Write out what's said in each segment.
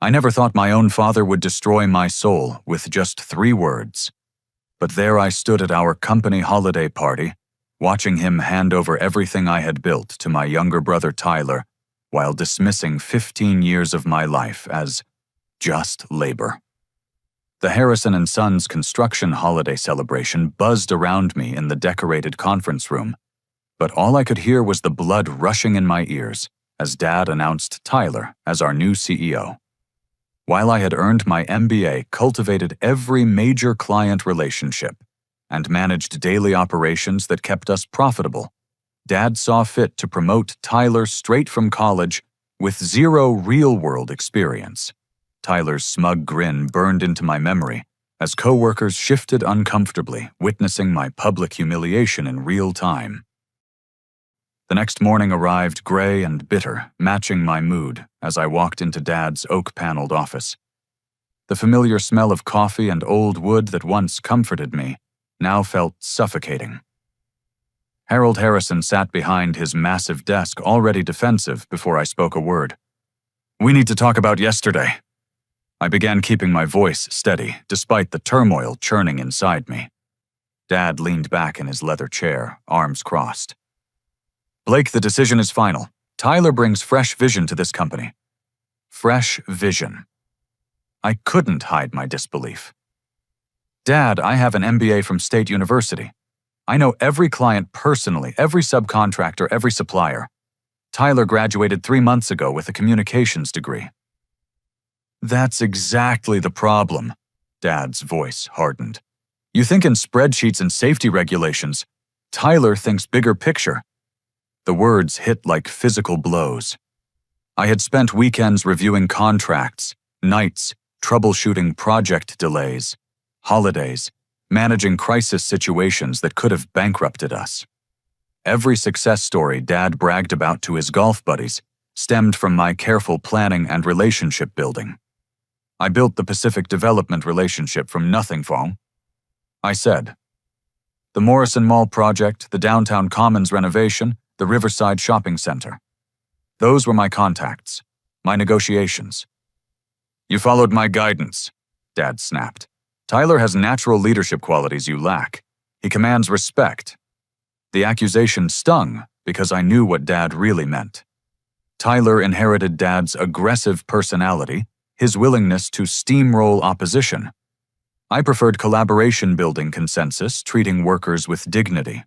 I never thought my own father would destroy my soul with just 3 words. But there I stood at our company holiday party, watching him hand over everything I had built to my younger brother Tyler, while dismissing 15 years of my life as just labor. The Harrison & Sons construction holiday celebration buzzed around me in the decorated conference room, but all I could hear was the blood rushing in my ears as Dad announced Tyler as our new CEO. While I had earned my MBA, cultivated every major client relationship, and managed daily operations that kept us profitable, Dad saw fit to promote Tyler straight from college with 0 real-world experience. Tyler's smug grin burned into my memory as coworkers shifted uncomfortably, witnessing my public humiliation in real time. The next morning arrived gray and bitter, matching my mood as I walked into Dad's oak-paneled office. The familiar smell of coffee and old wood that once comforted me now felt suffocating. Harold Harrison sat behind his massive desk, already defensive before I spoke a word. "We need to talk about yesterday." I began keeping my voice steady, despite the turmoil churning inside me. Dad leaned back in his leather chair, arms crossed. "Blake, the decision is final. Tyler brings fresh vision to this company." Fresh vision. I couldn't hide my disbelief. "Dad, I have an MBA from State University. I know every client personally, every subcontractor, every supplier. Tyler graduated 3 months ago with a communications degree." "That's exactly the problem." Dad's voice hardened. "You think in spreadsheets and safety regulations. Tyler thinks bigger picture." The words hit like physical blows. I had spent weekends reviewing contracts, nights, troubleshooting project delays, holidays, managing crisis situations that could have bankrupted us. Every success story Dad bragged about to his golf buddies stemmed from my careful planning and relationship building. I built the Pacific Development relationship from nothing, Fong. I said. The Morrison Mall project, the Downtown Commons renovation, the Riverside Shopping Center. Those were my contacts, my negotiations. "You followed my guidance," Dad snapped. "Tyler has natural leadership qualities you lack. He commands respect." The accusation stung because I knew what Dad really meant. Tyler inherited Dad's aggressive personality, his willingness to steamroll opposition. I preferred collaboration-building consensus, treating workers with dignity.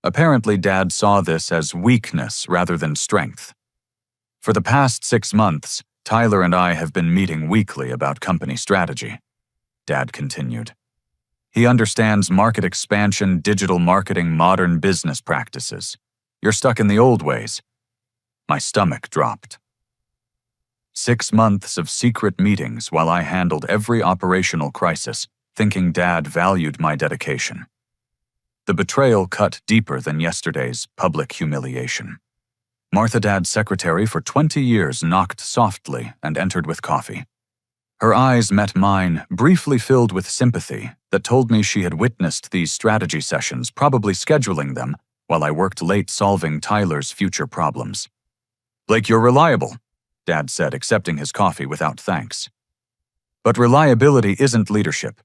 Apparently, Dad saw this as weakness rather than strength. For the past 6 months, Tyler and I have been meeting weekly about company strategy, Dad continued. He understands market expansion, digital marketing, modern business practices. You're stuck in the old ways. My stomach dropped. 6 months of secret meetings while I handled every operational crisis, thinking Dad valued my dedication. The betrayal cut deeper than yesterday's public humiliation. Martha, Dad's secretary for 20 years, knocked softly and entered with coffee. Her eyes met mine, briefly filled with sympathy, that told me she had witnessed these strategy sessions, probably scheduling them, while I worked late solving Tyler's future problems. "Blake, you're reliable," Dad said, accepting his coffee without thanks. "But reliability isn't leadership.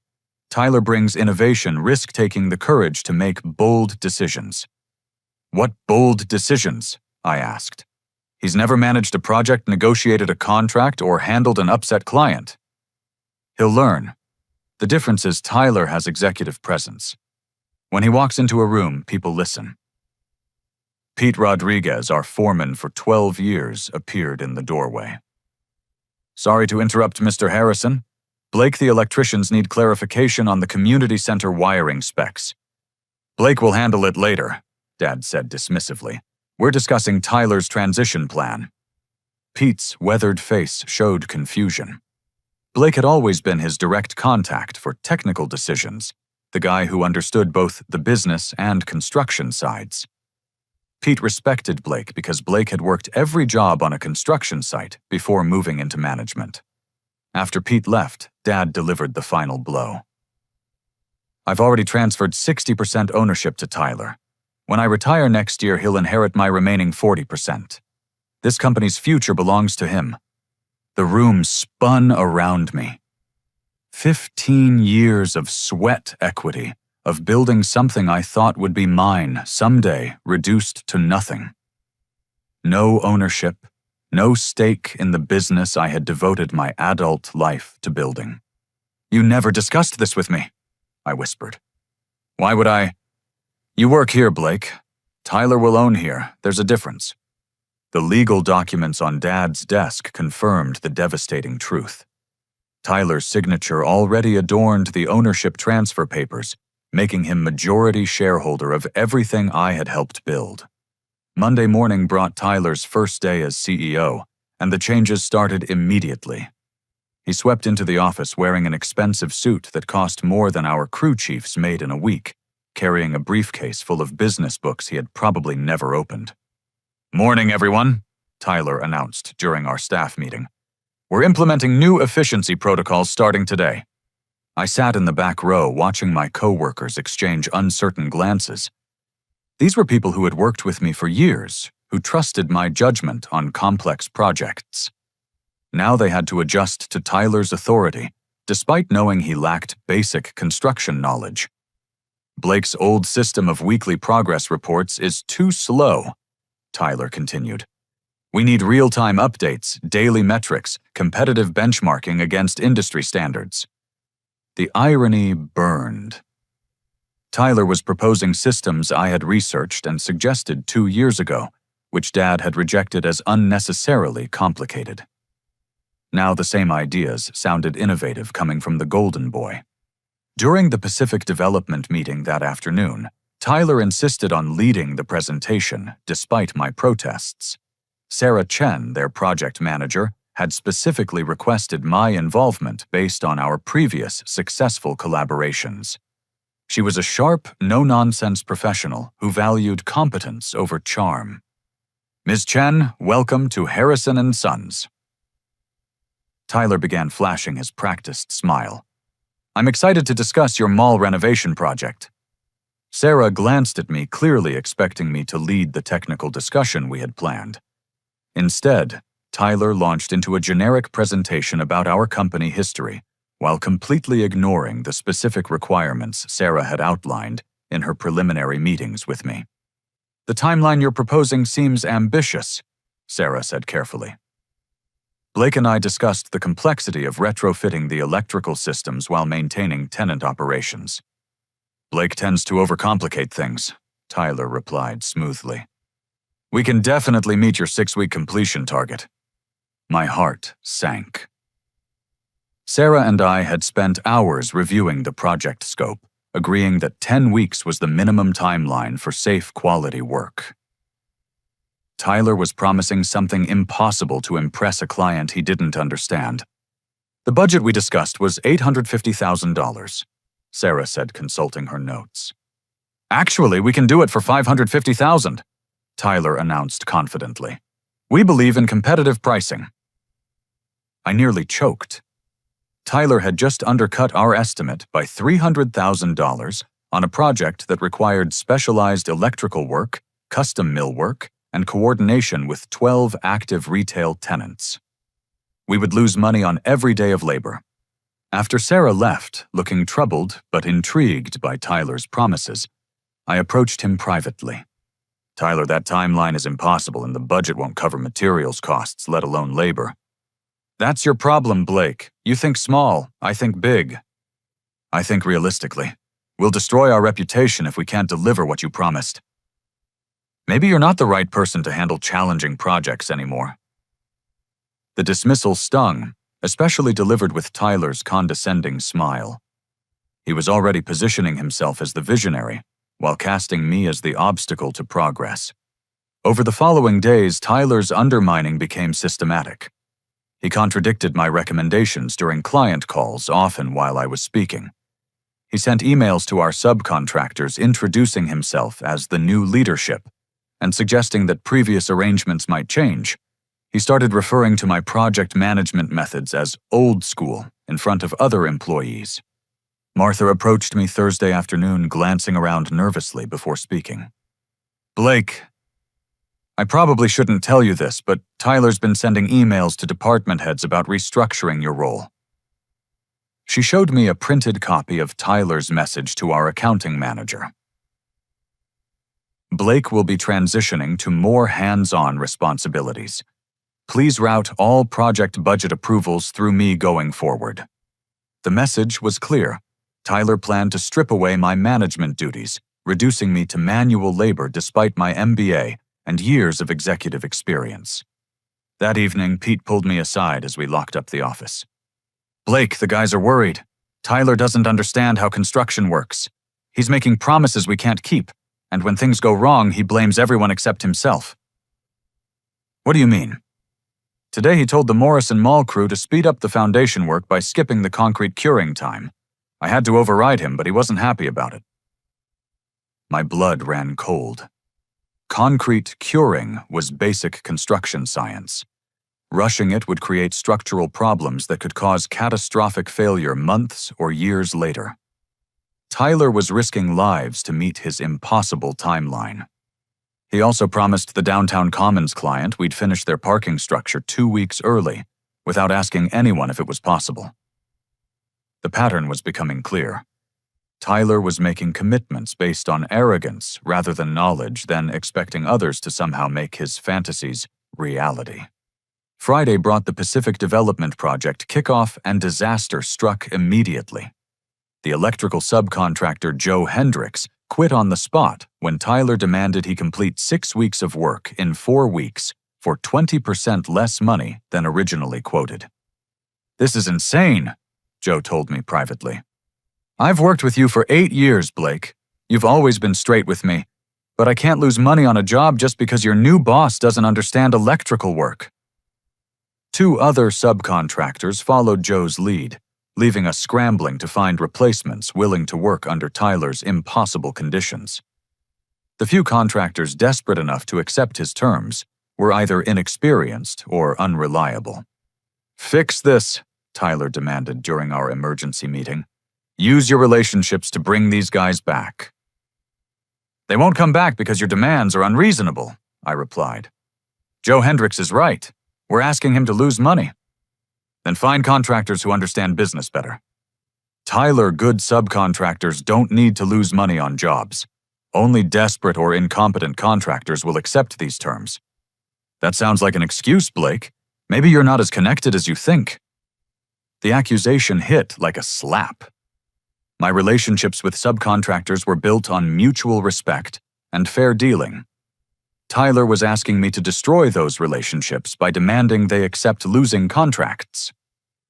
Tyler brings innovation, risk-taking, the courage to make bold decisions." "What bold decisions?" I asked. "He's never managed a project, negotiated a contract, or handled an upset client." "He'll learn. The difference is Tyler has executive presence. When he walks into a room, people listen." Pete Rodriguez, our foreman for 12 years, appeared in the doorway. "Sorry to interrupt, Mr. Harrison. Blake, the electricians need clarification on the community center wiring specs." "Blake will handle it later," Dad said dismissively. "We're discussing Tyler's transition plan." Pete's weathered face showed confusion. Blake had always been his direct contact for technical decisions, the guy who understood both the business and construction sides. Pete respected Blake because Blake had worked every job on a construction site before moving into management. After Pete left, Dad delivered the final blow. "I've already transferred 60% ownership to Tyler. When I retire next year, he'll inherit my remaining 40%. This company's future belongs to him. The room spun around me. 15 years of sweat equity, of building something I thought would be mine someday, reduced to nothing. No ownership, no stake in the business I had devoted my adult life to building. "You never discussed this with me," I whispered. "Why would I?" "You work here, Blake. Tyler will own here. There's a difference." The legal documents on Dad's desk confirmed the devastating truth. Tyler's signature already adorned the ownership transfer papers, making him majority shareholder of everything I had helped build. Monday morning brought Tyler's first day as CEO, and the changes started immediately. He swept into the office wearing an expensive suit that cost more than our crew chiefs made in a week, carrying a briefcase full of business books he had probably never opened. "Morning, everyone," Tyler announced during our staff meeting. "We're implementing new efficiency protocols starting today." I sat in the back row watching my co-workers exchange uncertain glances. These were people who had worked with me for years, who trusted my judgment on complex projects. Now they had to adjust to Tyler's authority, despite knowing he lacked basic construction knowledge. "Blake's old system of weekly progress reports is too slow," Tyler continued. "We need real-time updates, daily metrics, competitive benchmarking against industry standards." The irony burned. Tyler was proposing systems I had researched and suggested 2 years ago, which Dad had rejected as unnecessarily complicated. Now the same ideas sounded innovative coming from the Golden Boy. During the Pacific Development meeting that afternoon, Tyler insisted on leading the presentation, despite my protests. Sarah Chen, their project manager, had specifically requested my involvement based on our previous successful collaborations. She was a sharp, no-nonsense professional who valued competence over charm. "Ms. Chen, welcome to Harrison & Sons." Tyler began flashing his practiced smile. "I'm excited to discuss your mall renovation project." Sarah glanced at me, clearly expecting me to lead the technical discussion we had planned. Instead, Tyler launched into a generic presentation about our company history, while completely ignoring the specific requirements Sarah had outlined in her preliminary meetings with me. "The timeline you're proposing seems ambitious," Sarah said carefully. Blake and I discussed the complexity of retrofitting the electrical systems while maintaining tenant operations. "Blake tends to overcomplicate things," Tyler replied smoothly. "We can definitely meet your 6-week completion target." My heart sank. Sarah and I had spent hours reviewing the project scope, agreeing that 10 weeks was the minimum timeline for safe quality work. Tyler was promising something impossible to impress a client he didn't understand. "The budget we discussed was $850,000, Sarah said, consulting her notes. "Actually, we can do it for $550,000, Tyler announced confidently. "We believe in competitive pricing." I nearly choked. Tyler had just undercut our estimate by $300,000 on a project that required specialized electrical work, custom millwork, and coordination with 12 active retail tenants. We would lose money on every day of labor. After Sarah left, looking troubled but intrigued by Tyler's promises, I approached him privately. "Tyler, that timeline is impossible and the budget won't cover materials costs, let alone labor." "That's your problem, Blake. You think small, I think big." "I think realistically. We'll destroy our reputation if we can't deliver what you promised." "Maybe you're not the right person to handle challenging projects anymore." The dismissal stung, especially delivered with Tyler's condescending smile. He was already positioning himself as the visionary, while casting me as the obstacle to progress. Over the following days, Tyler's undermining became systematic. He contradicted my recommendations during client calls, often while I was speaking. He sent emails to our subcontractors introducing himself as the new leadership and suggesting that previous arrangements might change. He started referring to my project management methods as old school in front of other employees. Martha approached me Thursday afternoon, glancing around nervously before speaking. "Blake." I probably shouldn't tell you this, but Tyler's been sending emails to department heads about restructuring your role. She showed me a printed copy of Tyler's message to our accounting manager. Blake will be transitioning to more hands-on responsibilities. Please route all project budget approvals through me going forward. The message was clear. Tyler planned to strip away my management duties, reducing me to manual labor despite my MBA and years of executive experience. That evening, Pete pulled me aside as we locked up the office. Blake, the guys are worried. Tyler doesn't understand how construction works. He's making promises we can't keep, and when things go wrong, he blames everyone except himself. What do you mean? Today he told the Morrison Mall crew to speed up the foundation work by skipping the concrete curing time. I had to override him, but he wasn't happy about it. My blood ran cold. Concrete curing was basic construction science. Rushing it would create structural problems that could cause catastrophic failure months or years later. Tyler was risking lives to meet his impossible timeline. He also promised the Downtown Commons client we'd finish their parking structure 2 weeks early, without asking anyone if it was possible. The pattern was becoming clear. Tyler was making commitments based on arrogance rather than knowledge, then expecting others to somehow make his fantasies reality. Friday brought the Pacific Development Project kickoff, and disaster struck immediately. The electrical subcontractor Joe Hendricks quit on the spot when Tyler demanded he complete 6 weeks of work in 4 weeks for 20% less money than originally quoted. "This is insane," Joe told me privately. "I've worked with you for 8 years, Blake. You've always been straight with me, but I can't lose money on a job just because your new boss doesn't understand electrical work." 2 other subcontractors followed Joe's lead, leaving us scrambling to find replacements willing to work under Tyler's impossible conditions. The few contractors desperate enough to accept his terms were either inexperienced or unreliable. "Fix this," Tyler demanded during our emergency meeting. "Use your relationships to bring these guys back." "They won't come back because your demands are unreasonable," I replied. "Joe Hendricks is right. We're asking him to lose money." "Then find contractors who understand business better." Tyler good subcontractors don't need to lose money on jobs. Only desperate or incompetent contractors will accept these terms. "That sounds like an excuse, Blake. Maybe you're not as connected as you think." The accusation hit like a slap. My relationships with subcontractors were built on mutual respect and fair dealing. Tyler was asking me to destroy those relationships by demanding they accept losing contracts.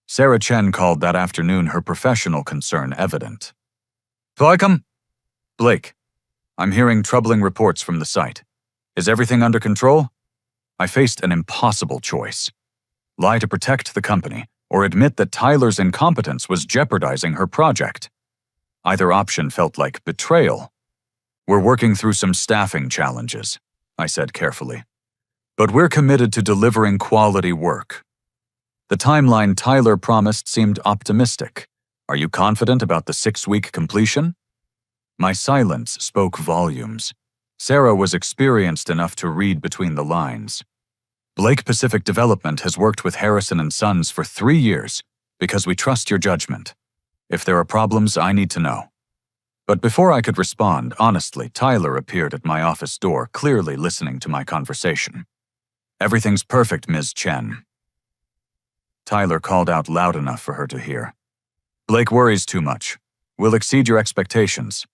Sarah Chen called that afternoon her professional concern evident. Blake, I'm hearing troubling reports from the site. Is everything under control?" I faced an impossible choice. Lie to protect the company, or admit that Tyler's incompetence was jeopardizing her project. Either option felt like betrayal. "We're working through some staffing challenges," I said carefully. "But we're committed to delivering quality work." The timeline Tyler promised seemed optimistic. "Are you confident about the 6-week completion?" My silence spoke volumes. Sarah was experienced enough to read between the lines. "Blake Pacific Development has worked with Harrison & Sons for 3 years because we trust your judgment. If there are problems, I need to know." But before I could respond, honestly, Tyler appeared at my office door, clearly listening to my conversation. "Everything's perfect, Ms. Chen." Tyler called out loud enough for her to hear. "Blake worries too much. We'll exceed your expectations."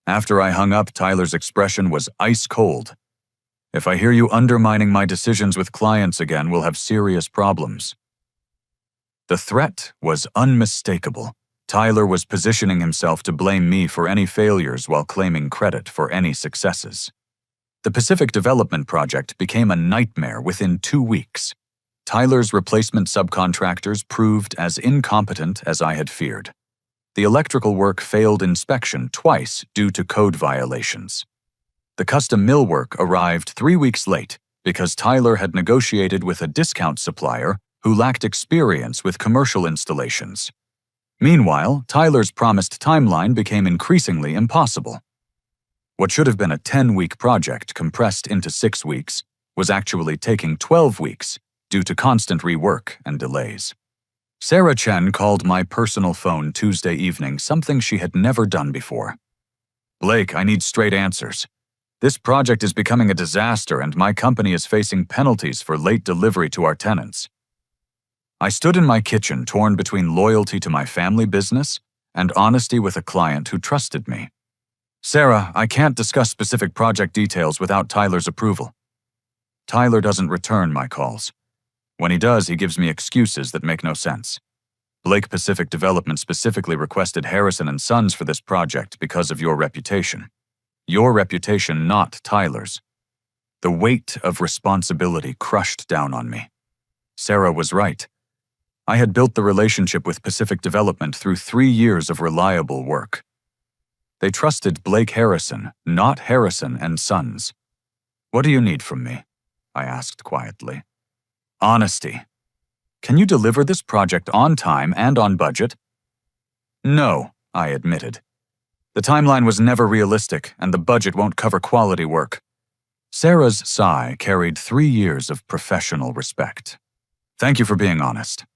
After I hung up, Tyler's expression was ice cold. "If I hear you undermining my decisions with clients again, we'll have serious problems." The threat was unmistakable. Tyler was positioning himself to blame me for any failures while claiming credit for any successes. The Pacific Development Project became a nightmare within 2 weeks. Tyler's replacement subcontractors proved as incompetent as I had feared. The electrical work failed inspection twice due to code violations. The custom millwork arrived 3 weeks late because Tyler had negotiated with a discount supplier who lacked experience with commercial installations. Meanwhile, Tyler's promised timeline became increasingly impossible. What should have been a 10-week project compressed into 6 weeks was actually taking 12 weeks due to constant rework and delays. Sarah Chen called my personal phone Tuesday evening, something she had never done before. "Blake, I need straight answers. This project is becoming a disaster and my company is facing penalties for late delivery to our tenants." I stood in my kitchen, torn between loyalty to my family business and honesty with a client who trusted me. "Sarah, I can't discuss specific project details without Tyler's approval." Tyler doesn't return my calls. When he does, he gives me excuses that make no sense. Blake Pacific Development specifically requested Harrison & Sons for this project because of your reputation. Your reputation, not Tyler's. The weight of responsibility crushed down on me. Sarah was right. I had built the relationship with Pacific Development through 3 years of reliable work. They trusted Blake Harrison, not Harrison & Sons. "What do you need from me?" I asked quietly. "Honesty. Can you deliver this project on time and on budget?" "No," I admitted. "The timeline was never realistic, and the budget won't cover quality work." Sarah's sigh carried 3 years of professional respect. "Thank you for being honest.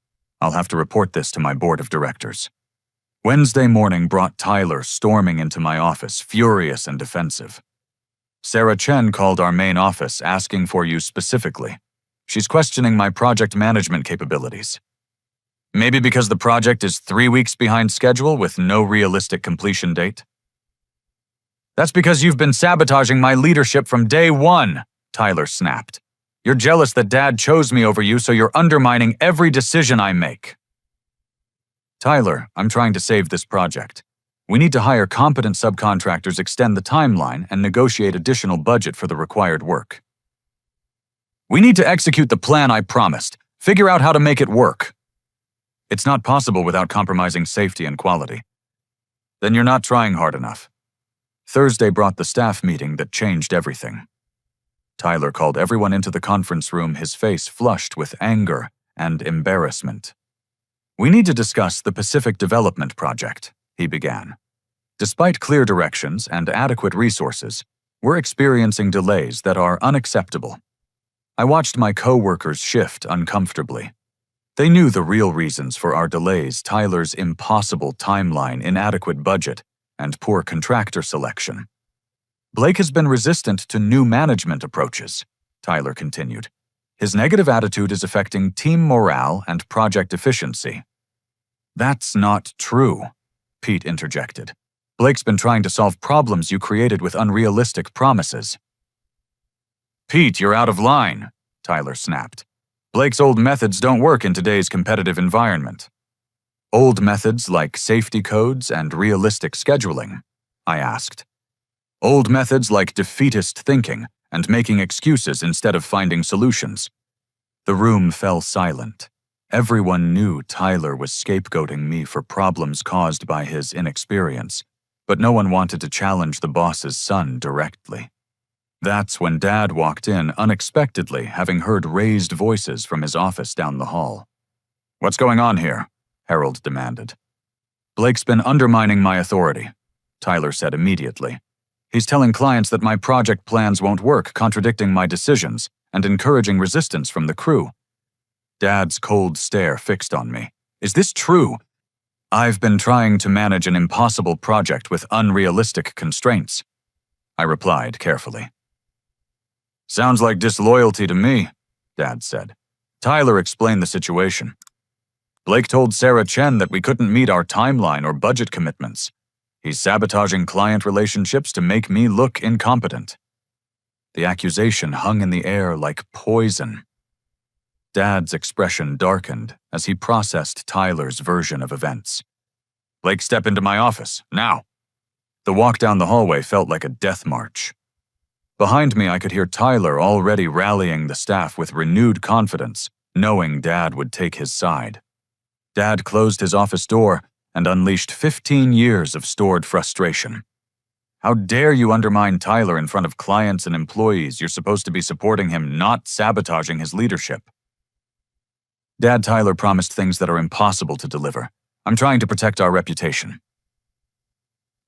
I'll have to report this to my board of directors." Wednesday morning brought Tyler storming into my office, furious and defensive. "Sarah Chen called our main office asking for you specifically. She's questioning my project management capabilities." "Maybe because the project is 3 weeks behind schedule with no realistic completion date?" "That's because you've been sabotaging my leadership from day one," Tyler snapped. "You're jealous that Dad chose me over you, so you're undermining every decision I make." "Tyler, I'm trying to save this project. We need to hire competent subcontractors, extend the timeline, and negotiate additional budget for the required work." "We need to execute the plan I promised. Figure out how to make it work." "It's not possible without compromising safety and quality." "Then you're not trying hard enough." Thursday brought the staff meeting that changed everything. Tyler called everyone into the conference room, his face flushed with anger and embarrassment. "We need to discuss the Pacific Development Project," he began. "Despite clear directions and adequate resources, we're experiencing delays that are unacceptable." I watched my co-workers shift uncomfortably. They knew the real reasons for our delays: Tyler's impossible timeline, inadequate budget, and poor contractor selection. "Blake has been resistant to new management approaches," Tyler continued. "His negative attitude is affecting team morale and project efficiency." "That's not true," Pete interjected. "Blake's been trying to solve problems you created with unrealistic promises." "Pete, you're out of line," Tyler snapped. "Blake's old methods don't work in today's competitive environment." "Old methods like safety codes and realistic scheduling?" I asked. "Old methods like defeatist thinking and making excuses instead of finding solutions." The room fell silent. Everyone knew Tyler was scapegoating me for problems caused by his inexperience, but no one wanted to challenge the boss's son directly. That's when Dad walked in unexpectedly, having heard raised voices from his office down the hall. "What's going on here?" Harold demanded. "Blake's been undermining my authority," Tyler said immediately. "He's telling clients that my project plans won't work, contradicting my decisions, and encouraging resistance from the crew." Dad's cold stare fixed on me. "Is this true?" "I've been trying to manage an impossible project with unrealistic constraints," I replied carefully. "Sounds like disloyalty to me," Dad said. Tyler explained the situation. "Blake told Sarah Chen that we couldn't meet our timeline or budget commitments. He's sabotaging client relationships to make me look incompetent." The accusation hung in the air like poison. Dad's expression darkened as he processed Tyler's version of events. "Blake, step into my office, now." The walk down the hallway felt like a death march. Behind me, I could hear Tyler already rallying the staff with renewed confidence, knowing Dad would take his side. Dad closed his office door and unleashed 15 years of stored frustration. "How dare you undermine Tyler in front of clients and employees? You're supposed to be supporting him, not sabotaging his leadership." "Dad, Tyler promised things that are impossible to deliver. I'm trying to protect our reputation."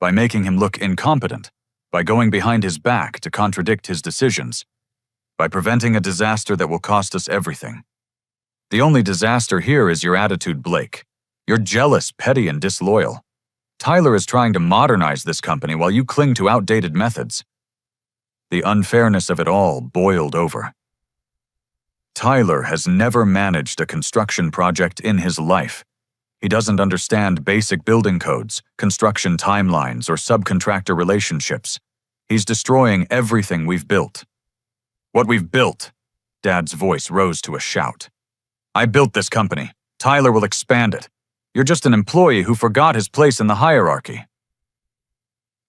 "By making him look incompetent, by going behind his back to contradict his decisions, by preventing a disaster that will cost us everything. The only disaster here is your attitude, Blake. You're jealous, petty, and disloyal. Tyler is trying to modernize this company while you cling to outdated methods. The unfairness of it all boiled over. Tyler has never managed a construction project in his life. He doesn't understand basic building codes, construction timelines, or subcontractor relationships. He's destroying everything we've built. What we've built? Dad's voice rose to a shout. I built this company. Tyler will expand it. You're just an employee who forgot his place in the hierarchy.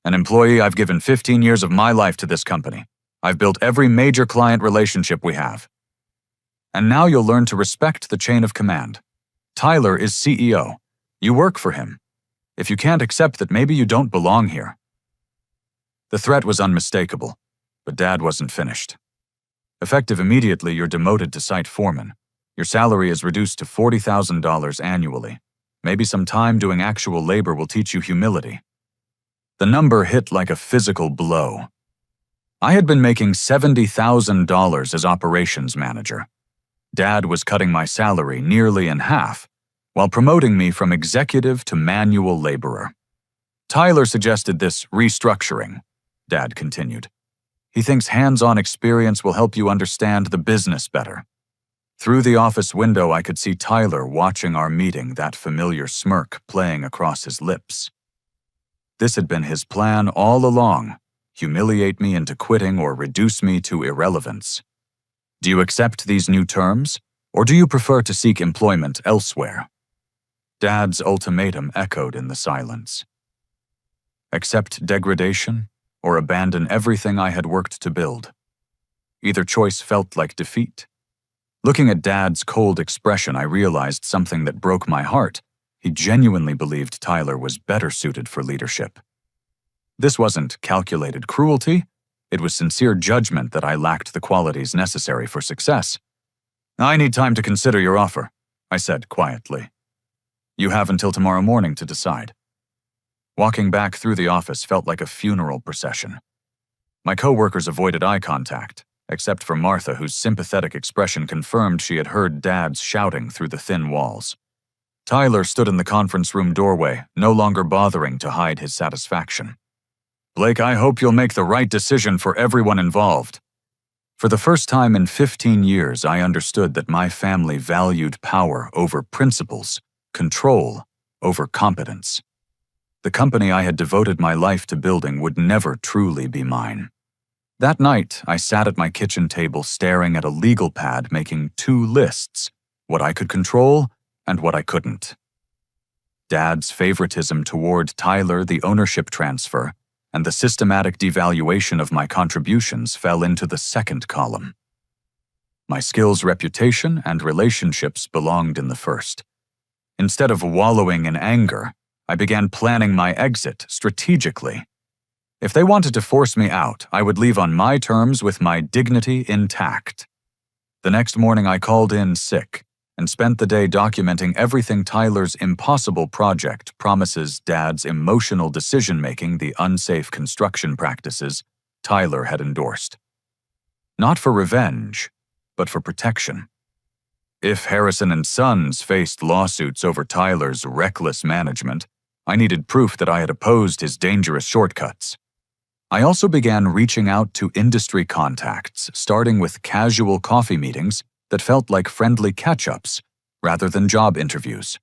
An employee? I've given 15 years of my life to this company. I've built every major client relationship we have. And now you'll learn to respect the chain of command. Tyler is CEO. You work for him. If you can't accept that, maybe you don't belong here. The threat was unmistakable, but Dad wasn't finished. Effective immediately, you're demoted to site foreman. Your salary is reduced to $40,000 annually. Maybe some time doing actual labor will teach you humility. The number hit like a physical blow. I had been making $70,000 as operations manager. Dad was cutting my salary nearly in half, while promoting me from executive to manual laborer. Tyler suggested this restructuring, Dad continued. He thinks hands-on experience will help you understand the business better. Through the office window, I could see Tyler watching our meeting, that familiar smirk playing across his lips. This had been his plan all along, humiliate me into quitting or reduce me to irrelevance. Do you accept these new terms, or do you prefer to seek employment elsewhere? Dad's ultimatum echoed in the silence. Accept degradation, or abandon everything I had worked to build. Either choice felt like defeat. Looking at Dad's cold expression, I realized something that broke my heart. He genuinely believed Tyler was better suited for leadership. This wasn't calculated cruelty. It was sincere judgment that I lacked the qualities necessary for success. I need time to consider your offer, I said quietly. You have until tomorrow morning to decide. Walking back through the office felt like a funeral procession. My coworkers avoided eye contact, except for Martha, whose sympathetic expression confirmed she had heard Dad's shouting through the thin walls. Tyler stood in the conference room doorway, no longer bothering to hide his satisfaction. Blake, I hope you'll make the right decision for everyone involved. For the first time in 15 years, I understood that my family valued power over principles, control over competence. The company I had devoted my life to building would never truly be mine. That night, I sat at my kitchen table staring at a legal pad making two lists, what I could control and what I couldn't. Dad's favoritism toward Tyler, the ownership transfer, and the systematic devaluation of my contributions fell into the second column. My skills, reputation, and relationships belonged in the first. Instead of wallowing in anger, I began planning my exit strategically. If they wanted to force me out, I would leave on my terms with my dignity intact. The next morning I called in sick and spent the day documenting everything Tyler's impossible project promises, Dad's emotional decision-making, the unsafe construction practices Tyler had endorsed. Not for revenge, but for protection. If Harrison and Sons faced lawsuits over Tyler's reckless management, I needed proof that I had opposed his dangerous shortcuts. I also began reaching out to industry contacts, starting with casual coffee meetings that felt like friendly catch-ups rather than job interviews.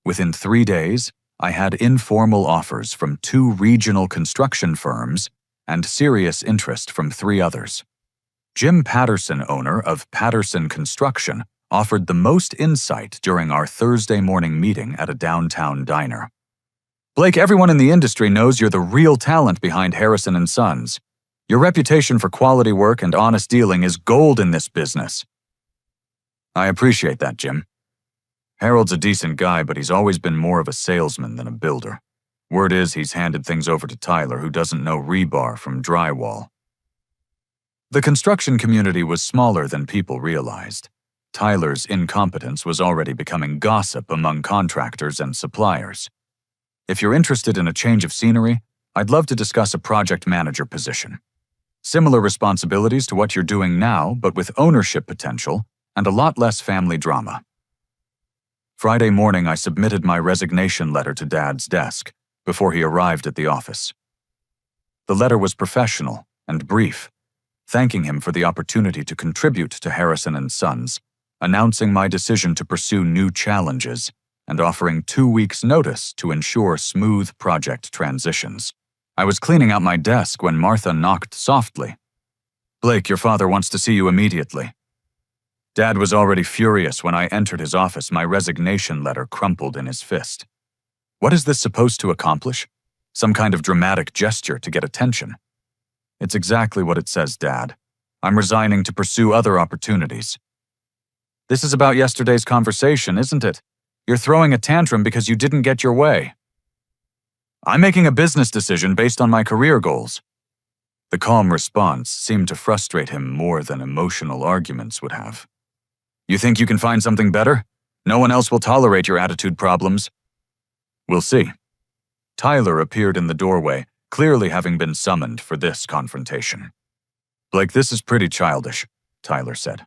Within 3 days, I had informal offers from 2 regional construction firms and serious interest from 3 others. Jim Patterson, owner of Patterson Construction, offered the most insight during our Thursday morning meeting at a downtown diner. Blake, everyone in the industry knows you're the real talent behind Harrison and Sons. Your reputation for quality work and honest dealing is gold in this business. I appreciate that, Jim. Harold's a decent guy, but he's always been more of a salesman than a builder. Word is he's handed things over to Tyler, who doesn't know rebar from drywall. The construction community was smaller than people realized. Tyler's incompetence was already becoming gossip among contractors and suppliers. If you're interested in a change of scenery, I'd love to discuss a project manager position. Similar responsibilities to what you're doing now, but with ownership potential and a lot less family drama. Friday morning, I submitted my resignation letter to Dad's desk before he arrived at the office. The letter was professional and brief, thanking him for the opportunity to contribute to Harrison & Sons, announcing my decision to pursue new challenges, and offering 2 weeks' notice to ensure smooth project transitions. I was cleaning out my desk when Martha knocked softly. "Blake, your father wants to see you immediately." Dad was already furious when I entered his office, my resignation letter crumpled in his fist. What is this supposed to accomplish? Some kind of dramatic gesture to get attention? It's exactly what it says, Dad. I'm resigning to pursue other opportunities. This is about yesterday's conversation, isn't it? You're throwing a tantrum because you didn't get your way. I'm making a business decision based on my career goals. The calm response seemed to frustrate him more than emotional arguments would have. You think you can find something better? No one else will tolerate your attitude problems. We'll see. Tyler appeared in the doorway, clearly having been summoned for this confrontation. Blake, this is pretty childish, Tyler said.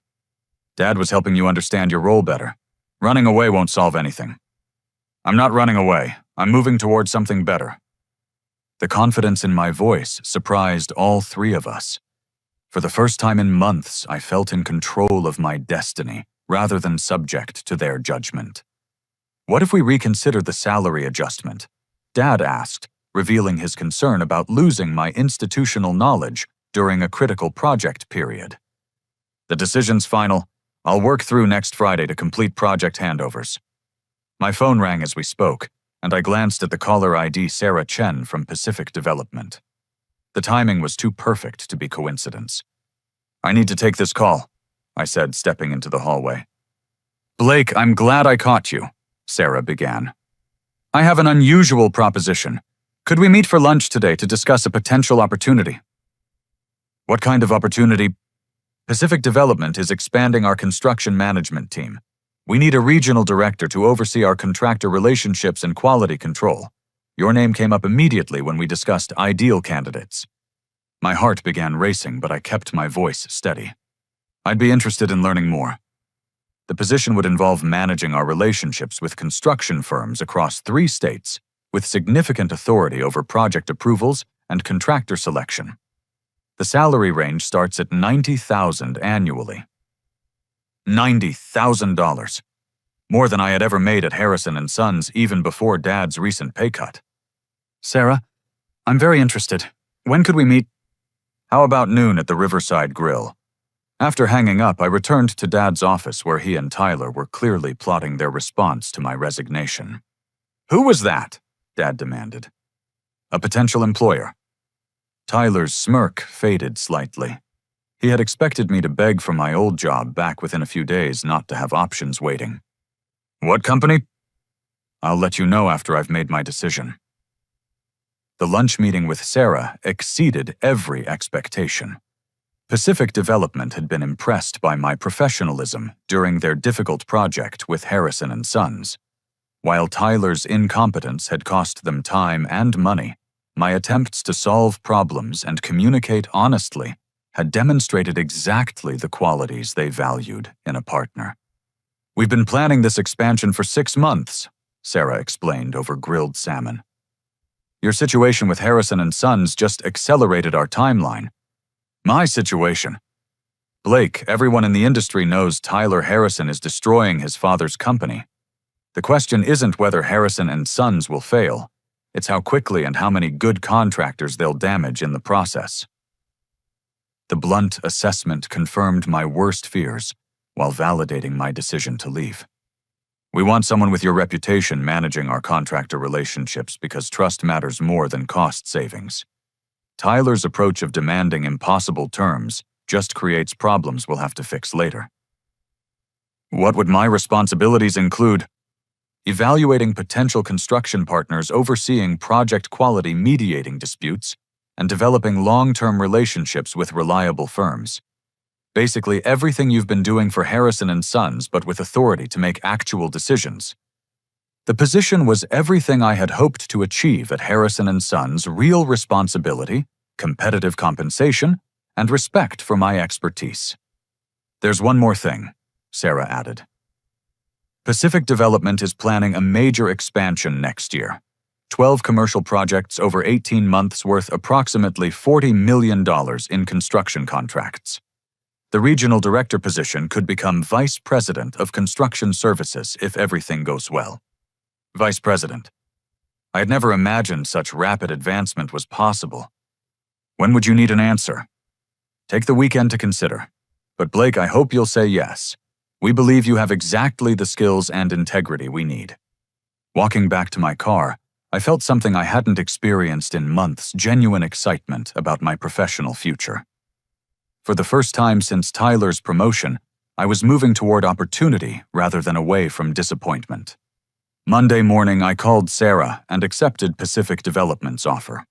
Dad was helping you understand your role better. Running away won't solve anything. I'm not running away. I'm moving towards something better. The confidence in my voice surprised all three of us. For the first time in months, I felt in control of my destiny, rather than subject to their judgment. What if we reconsider the salary adjustment? Dad asked, revealing his concern about losing my institutional knowledge during a critical project period. The decision's final. I'll work through next Friday to complete project handovers. My phone rang as we spoke, and I glanced at the caller ID Sarah Chen from Pacific Development. The timing was too perfect to be coincidence. I need to take this call, I said, stepping into the hallway. Blake, I'm glad I caught you, Sarah began. I have an unusual proposition. Could we meet for lunch today to discuss a potential opportunity? What kind of opportunity? Pacific Development is expanding our construction management team. We need a regional director to oversee our contractor relationships and quality control. Your name came up immediately when we discussed ideal candidates. My heart began racing, but I kept my voice steady. I'd be interested in learning more. The position would involve managing our relationships with construction firms across 3 states, with significant authority over project approvals and contractor selection. The salary range starts at $90,000 annually. $90,000. More than I had ever made at Harrison & Sons even before Dad's recent pay cut. Sarah, I'm very interested. When could we meet? How about noon at the Riverside Grill? After hanging up, I returned to Dad's office where he and Tyler were clearly plotting their response to my resignation. Who was that? Dad demanded. A potential employer. Tyler's smirk faded slightly. He had expected me to beg for my old job back within a few days, not to have options waiting. What company? I'll let you know after I've made my decision. The lunch meeting with Sarah exceeded every expectation. Pacific Development had been impressed by my professionalism during their difficult project with Harrison & Sons. While Tyler's incompetence had cost them time and money, my attempts to solve problems and communicate honestly had demonstrated exactly the qualities they valued in a partner. We've been planning this expansion for 6 months, Sarah explained over grilled salmon. Your situation with Harrison & Sons just accelerated our timeline. My situation? Blake, everyone in the industry knows Tyler Harrison is destroying his father's company. The question isn't whether Harrison & Sons will fail. It's how quickly and how many good contractors they'll damage in the process. The blunt assessment confirmed my worst fears while validating my decision to leave. We want someone with your reputation managing our contractor relationships because trust matters more than cost savings. Tyler's approach of demanding impossible terms just creates problems we'll have to fix later. What would my responsibilities include? Evaluating potential construction partners, overseeing project quality, mediating disputes, and developing long-term relationships with reliable firms. Basically everything you've been doing for Harrison & Sons, but with authority to make actual decisions. The position was everything I had hoped to achieve at Harrison & Sons: real responsibility, competitive compensation, and respect for my expertise. "There's one more thing," Sarah added. "Pacific Development is planning a major expansion next year. 12 commercial projects over 18 months worth approximately $40 million in construction contracts. The regional director position could become vice president of construction services if everything goes well." Vice president. I had never imagined such rapid advancement was possible. "When would you need an answer?" "Take the weekend to consider. But Blake, I hope you'll say yes. We believe you have exactly the skills and integrity we need." Walking back to my car, I felt something I hadn't experienced in months: genuine excitement about my professional future. For the first time since Tyler's promotion, I was moving toward opportunity rather than away from disappointment. Monday morning, I called Sarah and accepted Pacific Development's offer.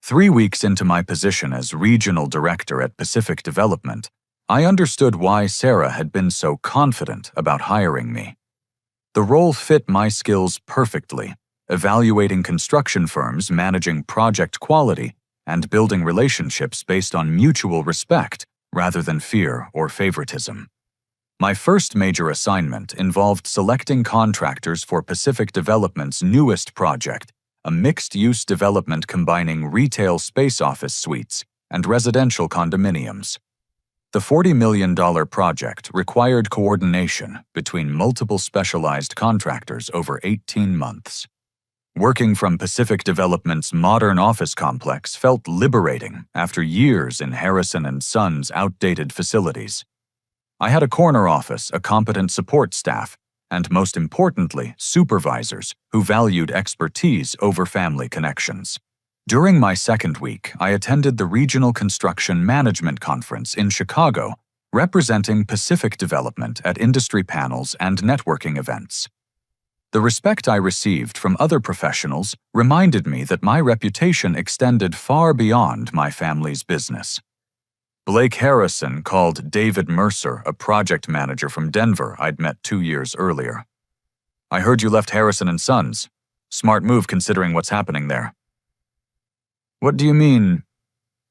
3 weeks into my position as regional director at Pacific Development, I understood why Sarah had been so confident about hiring me. The role fit my skills perfectly: evaluating construction firms, managing project quality, and building relationships based on mutual respect rather than fear or favoritism. My first major assignment involved selecting contractors for Pacific Development's newest project, a mixed-use development combining retail space office suites and residential condominiums. The $40 million project required coordination between multiple specialized contractors over 18 months. Working from Pacific Development's modern office complex felt liberating after years in Harrison & Sons' outdated facilities. I had a corner office, a competent support staff, and most importantly, supervisors who valued expertise over family connections. During my second week, I attended the Regional Construction Management Conference in Chicago, representing Pacific Development at industry panels and networking events. The respect I received from other professionals reminded me that my reputation extended far beyond my family's business. Blake Harrison called David Mercer, a project manager from Denver I'd met 2 years earlier. "I heard you left Harrison & Sons. Smart move considering what's happening there." "What do you mean?"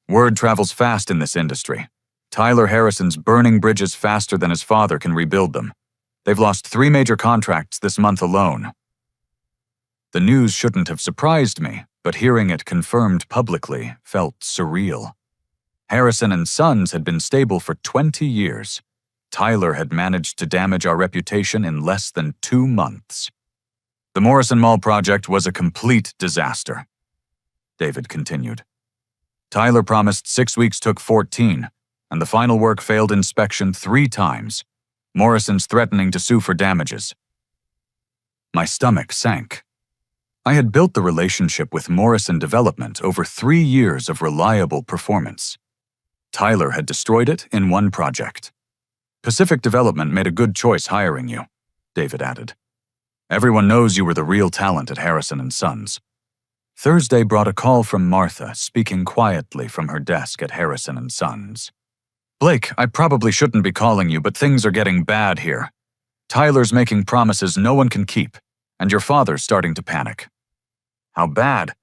"Word travels fast in this industry. Tyler Harrison's burning bridges faster than his father can rebuild them. They've lost 3 major contracts this month alone." The news shouldn't have surprised me, but hearing it confirmed publicly felt surreal. Harrison & Sons had been stable for 20 years. Tyler had managed to damage our reputation in less than 2 months. "The Morrison Mall project was a complete disaster," David continued. "Tyler promised 6 weeks, took 14, and the final work failed inspection 3 times. Morrison's threatening to sue for damages." My stomach sank. I had built the relationship with Morrison Development over 3 years of reliable performance. Tyler had destroyed it in 1 project. "Pacific Development made a good choice hiring you," David added. "Everyone knows you were the real talent at Harrison & Sons." Thursday brought a call from Martha, speaking quietly from her desk at Harrison & Sons. "Blake, I probably shouldn't be calling you, but things are getting bad here. Tyler's making promises no one can keep, and your father's starting to panic." "How bad?"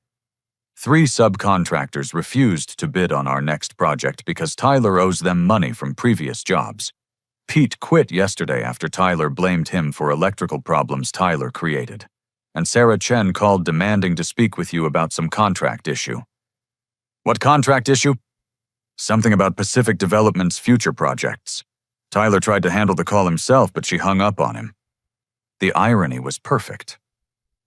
3 subcontractors refused to bid on our next project because Tyler owes them money from previous jobs. Pete quit yesterday after Tyler blamed him for electrical problems Tyler created. And Sarah Chen called demanding to speak with you about some contract issue. "What contract issue?" "Something about Pacific Development's future projects. Tyler tried to handle the call himself, but she hung up on him." The irony was perfect.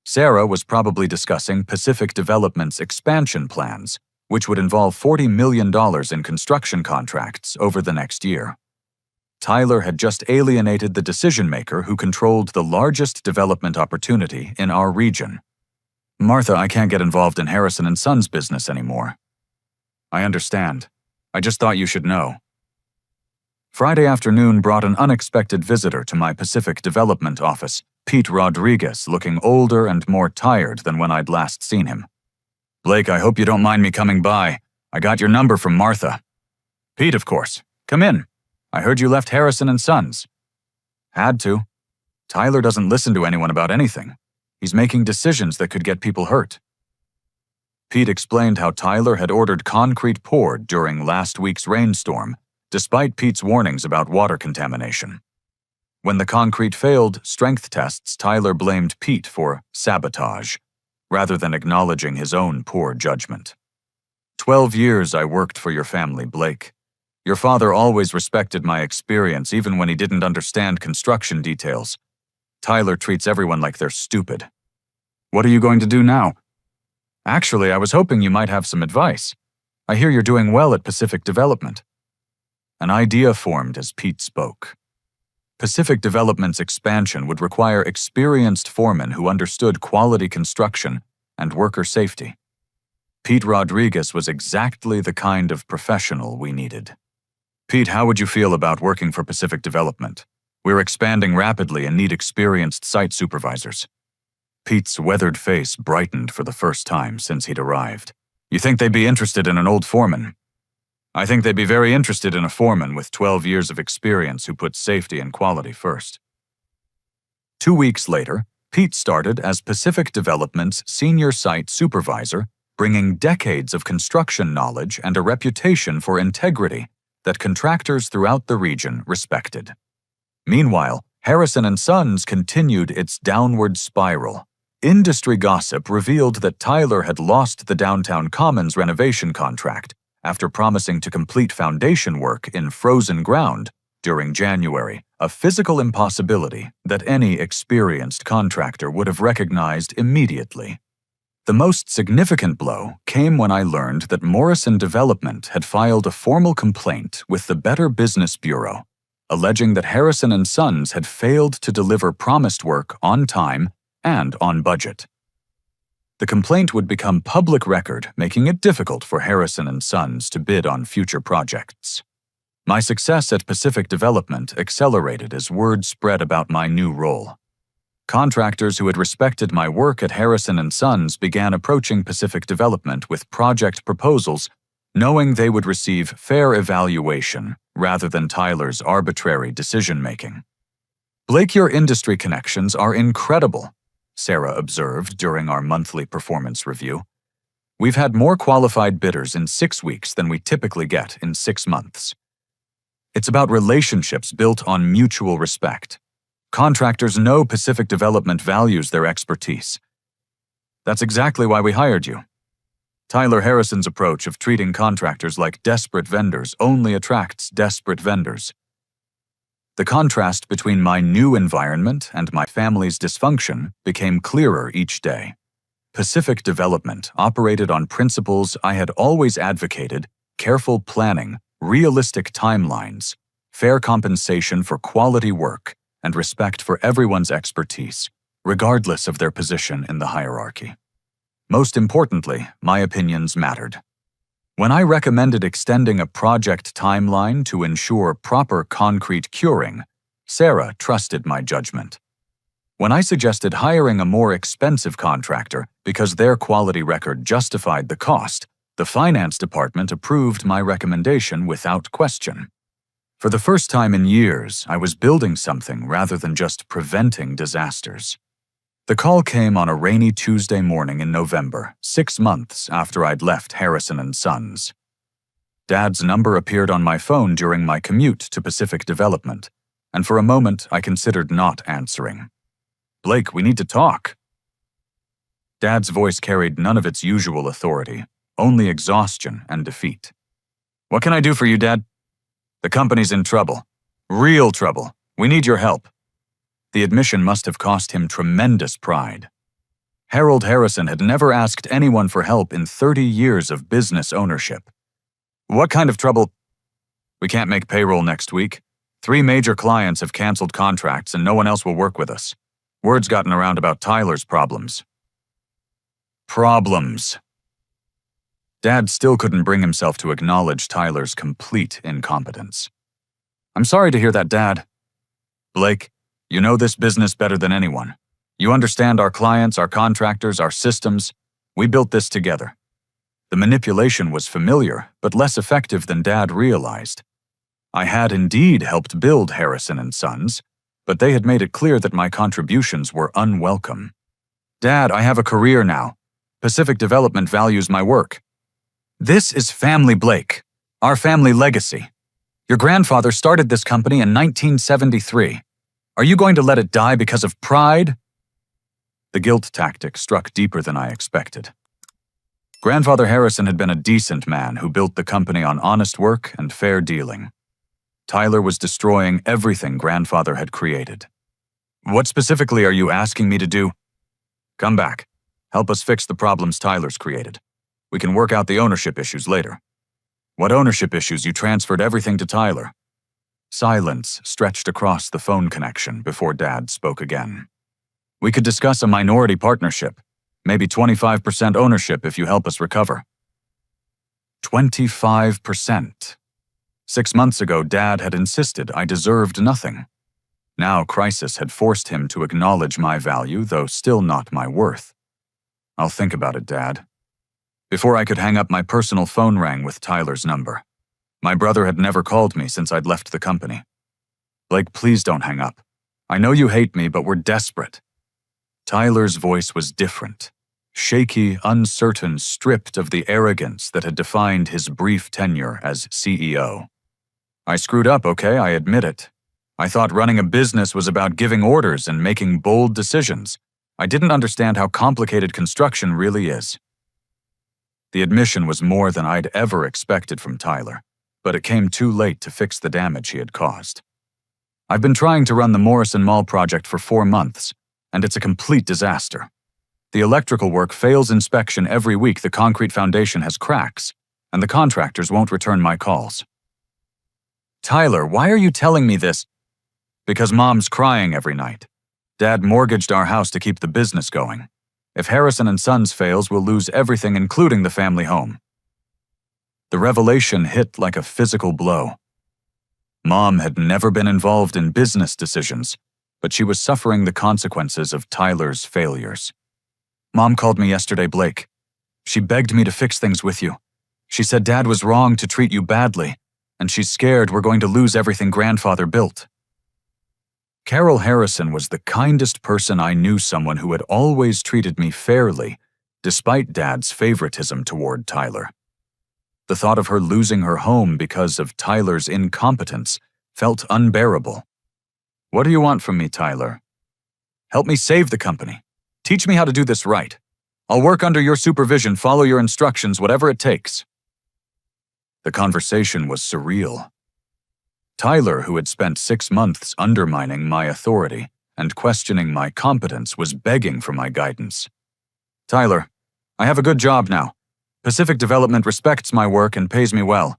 Sarah was probably discussing Pacific Development's expansion plans, which would involve $40 million in construction contracts over the next year. Tyler had just alienated the decision-maker who controlled the largest development opportunity in our region. "Martha, I can't get involved in Harrison & Sons business anymore." "I understand. I just thought you should know." Friday afternoon brought an unexpected visitor to my Pacific Development office, Pete Rodriguez, looking older and more tired than when I'd last seen him. "Blake, I hope you don't mind me coming by. I got your number from Martha." "Pete, of course. Come in. I heard you left Harrison & Sons." "Had to. Tyler doesn't listen to anyone about anything. He's making decisions that could get people hurt. Pete explained how Tyler had ordered concrete poured during last week's rainstorm, despite Pete's warnings about water contamination. When the concrete failed strength tests, Tyler blamed Pete for sabotage, rather than acknowledging his own poor judgment. 12 years I worked for your family, Blake. Your father always respected my experience even when he didn't understand construction details. Tyler treats everyone like they're stupid. What are you going to do now? Actually, I was hoping you might have some advice. I hear you're doing well at Pacific Development. An idea formed as Pete spoke. Pacific Development's expansion would require experienced foremen who understood quality construction and worker safety. Pete Rodriguez was exactly the kind of professional we needed. Pete, how would you feel about working for Pacific Development? We're expanding rapidly and need experienced site supervisors. Pete's weathered face brightened for the first time since he'd arrived. You think they'd be interested in an old foreman? I think they'd be very interested in a foreman with 12 years of experience who puts safety and quality first. 2 weeks later, Pete started as Pacific Development's senior site supervisor, bringing decades of construction knowledge and a reputation for integrity that contractors throughout the region respected. Meanwhile, Harrison & Sons continued its downward spiral. Industry gossip revealed that Tyler had lost the Downtown Commons renovation contract after promising to complete foundation work in frozen ground during January, a physical impossibility that any experienced contractor would have recognized immediately. The most significant blow came when I learned that Morrison Development had filed a formal complaint with the Better Business Bureau, alleging that Harrison & Sons had failed to deliver promised work on time and on budget. The complaint would become public record, making it difficult for Harrison & Sons to bid on future projects. My success at Pacific Development accelerated as word spread about my new role. Contractors who had respected my work at Harrison & Sons began approaching Pacific Development with project proposals, knowing they would receive fair evaluation rather than Tyler's arbitrary decision-making. Blake, your industry connections are incredible, Sarah observed during our monthly performance review. We've had more qualified bidders in 6 weeks than we typically get in 6 months. It's about relationships built on mutual respect. Contractors know Pacific Development values their expertise. That's exactly why we hired you. Tyler Harrison's approach of treating contractors like desperate vendors only attracts desperate vendors. The contrast between my new environment and my family's dysfunction became clearer each day. Pacific Development operated on principles I had always advocated: careful planning, realistic timelines, fair compensation for quality work, and respect for everyone's expertise, regardless of their position in the hierarchy. Most importantly, my opinions mattered. When I recommended extending a project timeline to ensure proper concrete curing, Sarah trusted my judgment. When I suggested hiring a more expensive contractor because their quality record justified the cost, the finance department approved my recommendation without question. For the first time in years, I was building something rather than just preventing disasters. The call came on a rainy Tuesday morning in November, 6 months after I'd left Harrison & Sons. Dad's number appeared on my phone during my commute to Pacific Development, and for a moment I considered not answering. Blake, we need to talk. Dad's voice carried none of its usual authority, only exhaustion and defeat. What can I do for you, Dad? The company's in trouble. Real trouble. We need your help. The admission must have cost him tremendous pride. Harold Harrison had never asked anyone for help in 30 years of business ownership. What kind of trouble? We can't make payroll next week. 3 major clients have canceled contracts and no one else will work with us. Word's gotten around about Tyler's problems. Problems. Dad still couldn't bring himself to acknowledge Tyler's complete incompetence. I'm sorry to hear that, Dad. Blake, you know this business better than anyone. You understand our clients, our contractors, our systems. We built this together. The manipulation was familiar, but less effective than Dad realized. I had indeed helped build Harrison & Sons, but they had made it clear that my contributions were unwelcome. Dad, I have a career now. Pacific Development values my work. This is family, Blake. Our family legacy. Your grandfather started this company in 1973. Are you going to let it die because of pride? The guilt tactic struck deeper than I expected. Grandfather Harrison had been a decent man who built the company on honest work and fair dealing. Tyler was destroying everything Grandfather had created. What specifically are you asking me to do? Come back. Help us fix the problems Tyler's created. We can work out the ownership issues later. What ownership issues? You transferred everything to Tyler. Silence stretched across the phone connection before Dad spoke again. We could discuss a minority partnership, maybe 25% ownership if you help us recover. 25%. 6 months ago, Dad had insisted I deserved nothing. Now crisis had forced him to acknowledge my value, though still not my worth. I'll think about it, Dad. Before I could hang up, my personal phone rang with Tyler's number. My brother had never called me since I'd left the company. Blake, please don't hang up. I know you hate me, but we're desperate. Tyler's voice was different. Shaky, uncertain, stripped of the arrogance that had defined his brief tenure as CEO. I screwed up, okay? I admit it. I thought running a business was about giving orders and making bold decisions. I didn't understand how complicated construction really is. The admission was more than I'd ever expected from Tyler, but it came too late to fix the damage he had caused. I've been trying to run the Morrison Mall project for 4 months, and it's a complete disaster. The electrical work fails inspection every week, the concrete foundation has cracks, and the contractors won't return my calls. Tyler, why are you telling me this? Because Mom's crying every night. Dad mortgaged our house to keep the business going. If Harrison and Sons fails, we'll lose everything, including the family home. The revelation hit like a physical blow. Mom had never been involved in business decisions, but she was suffering the consequences of Tyler's failures. Mom called me yesterday, Blake. She begged me to fix things with you. She said Dad was wrong to treat you badly, and she's scared we're going to lose everything Grandfather built. Carol Harrison was the kindest person I knew, someone who had always treated me fairly, despite Dad's favoritism toward Tyler. The thought of her losing her home because of Tyler's incompetence felt unbearable. What do you want from me, Tyler? Help me save the company. Teach me how to do this right. I'll work under your supervision, follow your instructions, whatever it takes. The conversation was surreal. Tyler, who had spent 6 months undermining my authority and questioning my competence, was begging for my guidance. Tyler, I have a good job now. Pacific Development respects my work and pays me well.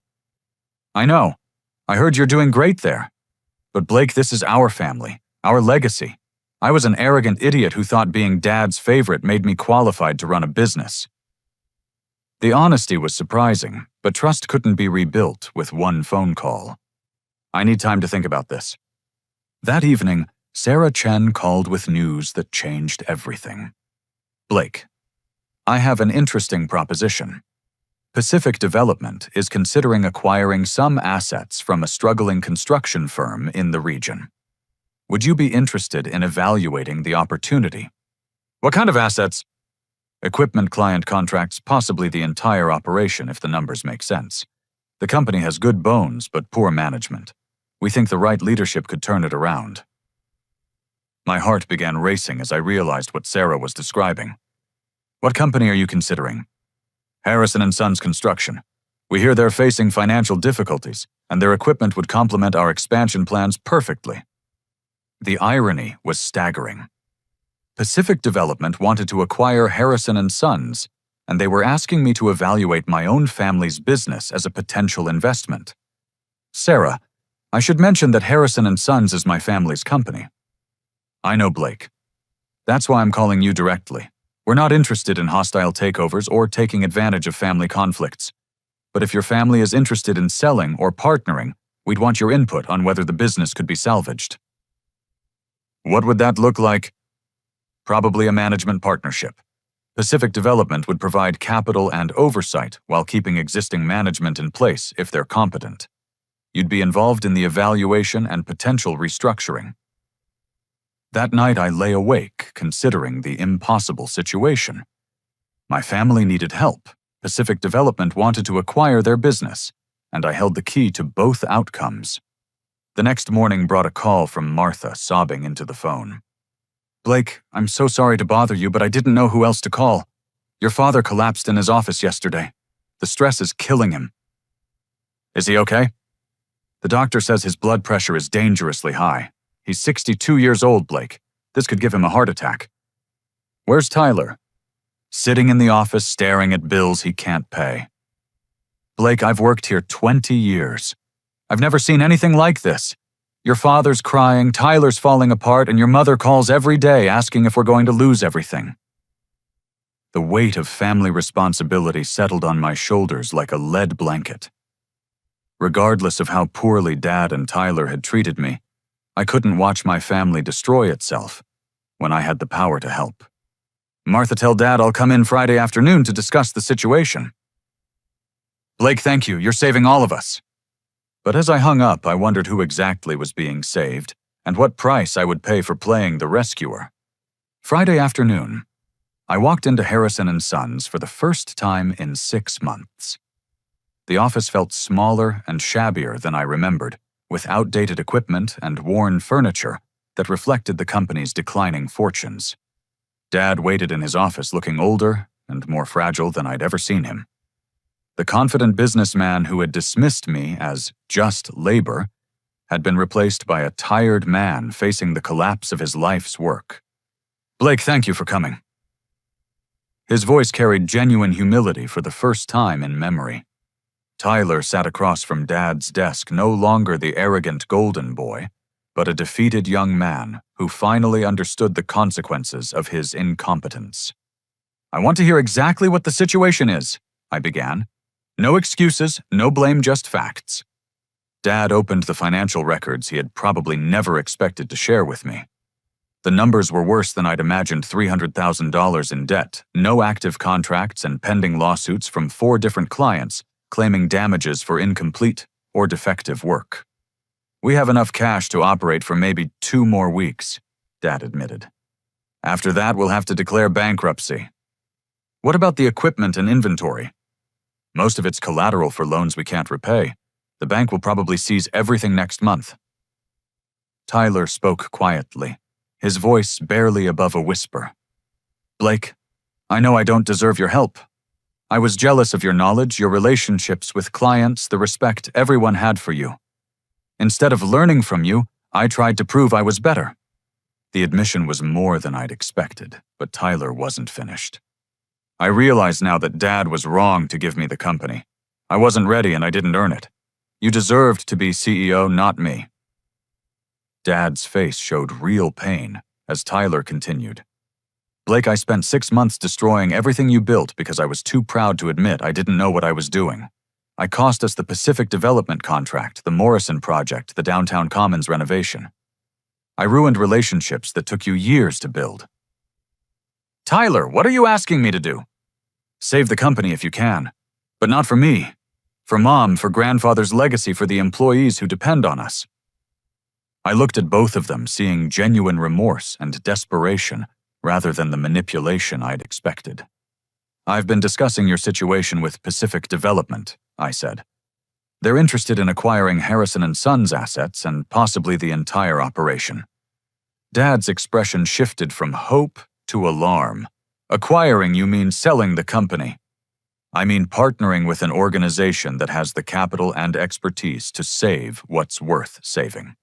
I know. I heard you're doing great there. But Blake, this is our family, our legacy. I was an arrogant idiot who thought being Dad's favorite made me qualified to run a business. The honesty was surprising, but trust couldn't be rebuilt with one phone call. I need time to think about this. That evening, Sarah Chen called with news that changed everything. Blake, I have an interesting proposition. Pacific Development is considering acquiring some assets from a struggling construction firm in the region. Would you be interested in evaluating the opportunity? What kind of assets? Equipment, client contracts, possibly the entire operation if the numbers make sense. The company has good bones but poor management. We think the right leadership could turn it around. My heart began racing as I realized what Sarah was describing. What company are you considering? Harrison and Sons Construction. We hear they're facing financial difficulties, and their equipment would complement our expansion plans perfectly. The irony was staggering. Pacific Development wanted to acquire Harrison and Sons, and they were asking me to evaluate my own family's business as a potential investment. Sarah, I should mention that Harrison and Sons is my family's company. I know, Blake. That's why I'm calling you directly. We're not interested in hostile takeovers or taking advantage of family conflicts. But if your family is interested in selling or partnering, we'd want your input on whether the business could be salvaged. What would that look like? Probably a management partnership. Pacific Development would provide capital and oversight while keeping existing management in place if they're competent. You'd be involved in the evaluation and potential restructuring. That night I lay awake, considering the impossible situation. My family needed help. Pacific Development wanted to acquire their business, and I held the key to both outcomes. The next morning brought a call from Martha, sobbing into the phone. "Blake, I'm so sorry to bother you, but I didn't know who else to call. Your father collapsed in his office yesterday. The stress is killing him." "Is he okay?" "The doctor says his blood pressure is dangerously high. He's 62 years old, Blake. This could give him a heart attack." "Where's Tyler?" "Sitting in the office staring at bills he can't pay." "Blake, I've worked here 20 years. I've never seen anything like this. Your father's crying, Tyler's falling apart, and your mother calls every day asking if we're going to lose everything." The weight of family responsibility settled on my shoulders like a lead blanket. Regardless of how poorly Dad and Tyler had treated me, I couldn't watch my family destroy itself when I had the power to help. "Martha, tell Dad I'll come in Friday afternoon to discuss the situation." "Blake, thank you. You're saving all of us." But as I hung up, I wondered who exactly was being saved and what price I would pay for playing the rescuer. Friday afternoon, I walked into Harrison & Sons for the first time in 6 months. The office felt smaller and shabbier than I remembered, with outdated equipment and worn furniture that reflected the company's declining fortunes. Dad waited in his office looking older and more fragile than I'd ever seen him. The confident businessman who had dismissed me as just labor had been replaced by a tired man facing the collapse of his life's work. "Blake, thank you for coming." His voice carried genuine humility for the first time in memory. Tyler sat across from Dad's desk, no longer the arrogant golden boy, but a defeated young man who finally understood the consequences of his incompetence. "I want to hear exactly what the situation is," I began. "No excuses, no blame, just facts." Dad opened the financial records he had probably never expected to share with me. The numbers were worse than I'd imagined: $300,000 in debt, no active contracts, and pending lawsuits from 4 different clients claiming damages for incomplete or defective work. "We have enough cash to operate for maybe 2 more weeks, Dad admitted. "After that, we'll have to declare bankruptcy." "What about the equipment and inventory?" "Most of it's collateral for loans we can't repay. The bank will probably seize everything next month." Tyler spoke quietly, his voice barely above a whisper. "Blake, I know I don't deserve your help. I was jealous of your knowledge, your relationships with clients, the respect everyone had for you. Instead of learning from you, I tried to prove I was better." The admission was more than I'd expected, but Tyler wasn't finished. "I realize now that Dad was wrong to give me the company. I wasn't ready and I didn't earn it. You deserved to be CEO, not me." Dad's face showed real pain as Tyler continued. "Blake, I spent 6 months destroying everything you built because I was too proud to admit I didn't know what I was doing. I cost us the Pacific Development contract, the Morrison project, the Downtown Commons renovation. I ruined relationships that took you years to build." "Tyler, what are you asking me to do?" "Save the company if you can, but not for me. For Mom, for Grandfather's legacy, for the employees who depend on us." I looked at both of them, seeing genuine remorse and desperation rather than the manipulation I'd expected. "I've been discussing your situation with Pacific Development," I said. "They're interested in acquiring Harrison & Sons assets and possibly the entire operation." Dad's expression shifted from hope to alarm. "Acquiring, you mean selling the company?" "I mean partnering with an organization that has the capital and expertise to save what's worth saving."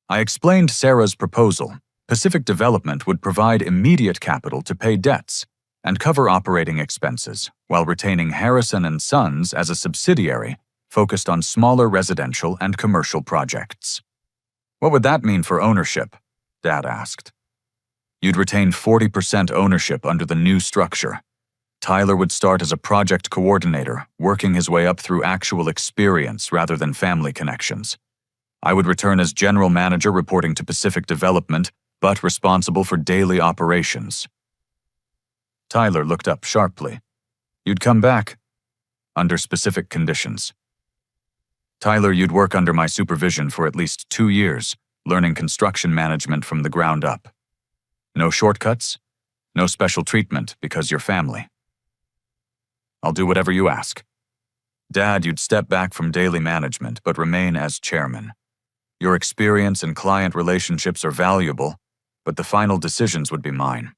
I explained Sarah's proposal. Pacific Development would provide immediate capital to pay debts and cover operating expenses, while retaining Harrison & Sons as a subsidiary focused on smaller residential and commercial projects. "What would that mean for ownership?" Dad asked. "You'd retain 40% ownership under the new structure. Tyler would start as a project coordinator, working his way up through actual experience rather than family connections. I would return as general manager, reporting to Pacific Development, but responsible for daily operations." Tyler looked up sharply. "You'd come back?" "Under specific conditions." "Tyler, you'd work under my supervision for at least 2 years, learning construction management from the ground up. No shortcuts, no special treatment because you're family. I'll do whatever you ask. Dad, you'd step back from daily management but remain as chairman. Your experience and client relationships are valuable, but the final decisions would be mine.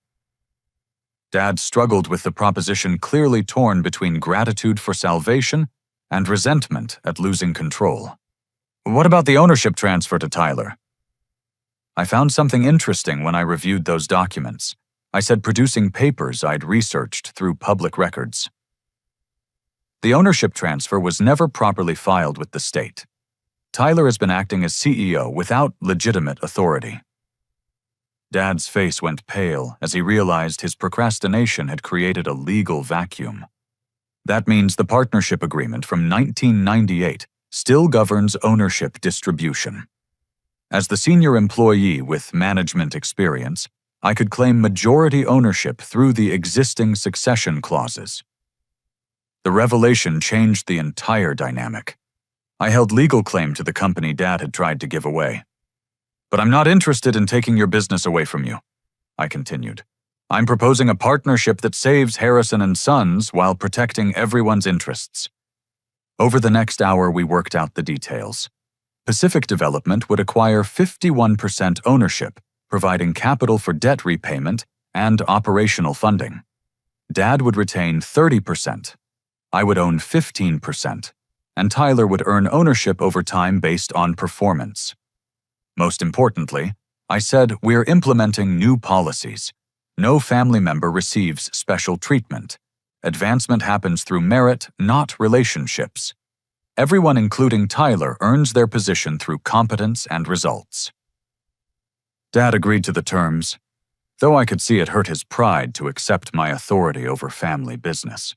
Dad struggled with the proposition, clearly torn between gratitude for salvation and resentment at losing control. What about the ownership transfer to Tyler? I found something interesting when I reviewed those documents. I said producing papers I'd researched through public records. The ownership transfer was never properly filed with the state. Tyler has been acting as CEO without legitimate authority. Dad's face went pale as he realized his procrastination had created a legal vacuum. That means the partnership agreement from 1998 still governs ownership distribution. As the senior employee with management experience, I could claim majority ownership through the existing succession clauses. The revelation changed the entire dynamic. I held legal claim to the company Dad had tried to give away. But I'm not interested in taking your business away from you, I continued. I'm proposing a partnership that saves Harrison & Sons while protecting everyone's interests. Over the next hour, we worked out the details. Pacific Development would acquire 51% ownership, providing capital for debt repayment and operational funding. Dad would retain 30%. I would own 15%, and Tyler would earn ownership over time based on performance. Most importantly, I said we're implementing new policies. No family member receives special treatment. Advancement happens through merit, not relationships. Everyone, including Tyler, earns their position through competence and results. Dad agreed to the terms, though I could see it hurt his pride to accept my authority over family business.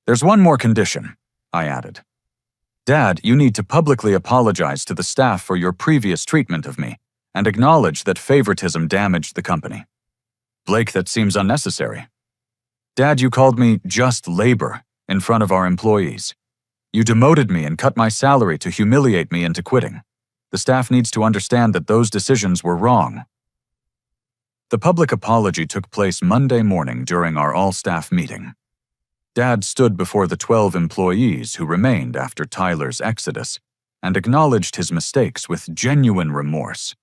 There's one more condition, I added. Dad, you need to publicly apologize to the staff for your previous treatment of me and acknowledge that favoritism damaged the company. Blake, that seems unnecessary. Dad, you called me just labor in front of our employees. You demoted me and cut my salary to humiliate me into quitting. The staff needs to understand that those decisions were wrong. The public apology took place Monday morning during our all-staff meeting. Dad stood before the 12 employees who remained after Tyler's exodus and acknowledged his mistakes with genuine remorse.